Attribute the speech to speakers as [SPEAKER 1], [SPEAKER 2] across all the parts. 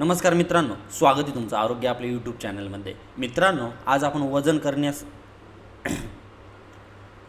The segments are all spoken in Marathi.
[SPEAKER 1] नमस्कार मित्रांनो, स्वागत आहे तुमचं आरोग्य आपल्या यूट्यूब चॅनलमध्ये. मित्रांनो, आज आपण वजन करण्यास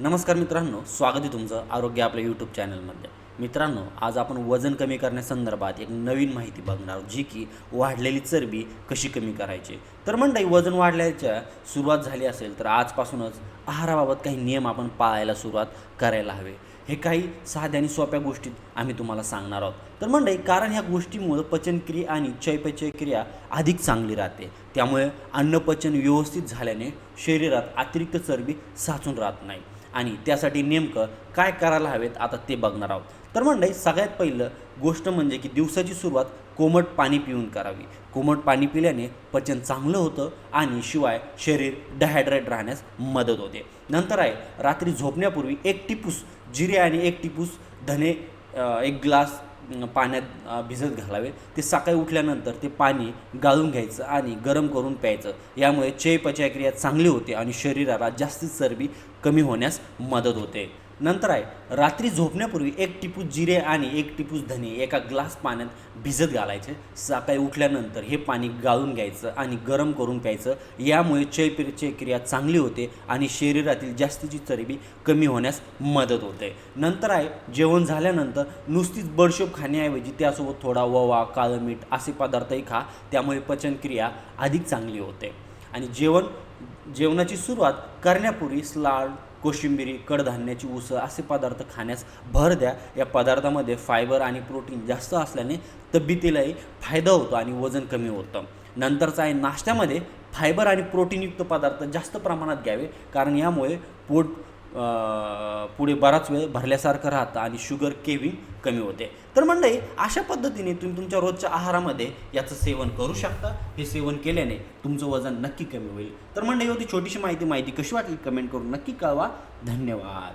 [SPEAKER 1] नमस्कार मित्रांनो, स्वागत आहे तुमचं आरोग्य आपल्या यूट्यूब चॅनलमध्ये. मित्रांनो, आज आपण वजन कमी करण्यासंदर्भात एक नवीन माहिती बघणार आहोत, जी की वाढलेली चरबी कशी कमी करायची. तर मंडळी, वजन वाढल्याच्या सुरुवात झाली असेल तर आजपासूनच आहाराबाबत काही नियम आपण पाळायला सुरुवात करायला हवे. हे काही साध्या आणि सोप्या गोष्टीत आम्ही तुम्हाला सांगणार आहोत. तर मंडळी, कारण ह्या गोष्टीमुळे पचनक्रिया आणि चयापचयक्रिया अधिक चांगली राहते. त्यामुळे अन्नपचन व्यवस्थित झाल्याने शरीरात अतिरिक्त चरबी साचून राहत नाही. आणि त्यासाठी नेमकं काय करायला हवेत आता ते बघणार आहोत. तर मंडळी, सगळ्यात पहिलं गोष्ट म्हणजे की दिवसाची सुरुवात कोमट पाणी पिऊन करावी. कोमट पाणी पिल्याने पचन चांगलं होतं आणि शिवाय शरीर डिहायड्रेट राहण्यास मदत होते. नंतर आहे, रात्री झोपण्यापूर्वी 1 टिपूस जिरे आणि 1 टिपूस धने 1 ग्लास पाण्यात भिजत घालावे. ते सकाळी उठल्यानंतर ते पाणी गाळून घ्यायचं आणि गरम करून प्यायचं. यामुळे चयापचयक्रिया चांगली होते आणि शरीराला जास्तीत चरबी कमी होण्यास मदत होते. नंतर आहे, रात्री झोपण्यापूर्वी 1 टिपूस जिरे आणि 1 टिपूस धने एका ग्लास पाण्यात भिजत घालायचे. सकाळी उठल्यानंतर हे पाणी गाळून घ्यायचं आणि गरम करून प्यायचं. यामुळे चयापचयक्रिया चांगली होते आणि शरीरातील जास्तीची चरबी कमी होण्यास मदत होते. नंतर आहे, जेवण झाल्यानंतर नुसतीच बडीशोप खाण्याऐवजी त्यासोबत थोडा ओवा, काळं मीठ असे पदार्थही खा. त्यामुळे पचनक्रिया अधिक चांगली होते. आणि जेवणाची सुरुवात करण्यापूर्वी सलाड, कोशिंबिरी, कडधान्याची उसळ असे पदार्थ खाण्यास भर द्या. या पदार्थामध्ये फायबर आणि प्रोटीन जास्त असल्याने तब्येतीलाही फायदा होतो आणि वजन कमी होतं. नंतरचा आहे, नाश्त्यामध्ये फायबर आणि प्रोटीनयुक्त पदार्थ जास्त प्रमाणात घ्यावे, कारण यामुळे पोट पुढे बराच वेळ भरल्यासारखं राहतं आणि शुगर केविंग कमी होते. तर मंडळी, अशा पद्धतीने तुम्ही तुमच्या रोजच्या आहारामध्ये याचं सेवन करू शकता. हे सेवन केल्याने तुमचं वजन नक्की कमी होईल. तर मंडळी, होती छोटीशी माहिती कशी वाटली कमेंट करून नक्की कळवा. धन्यवाद.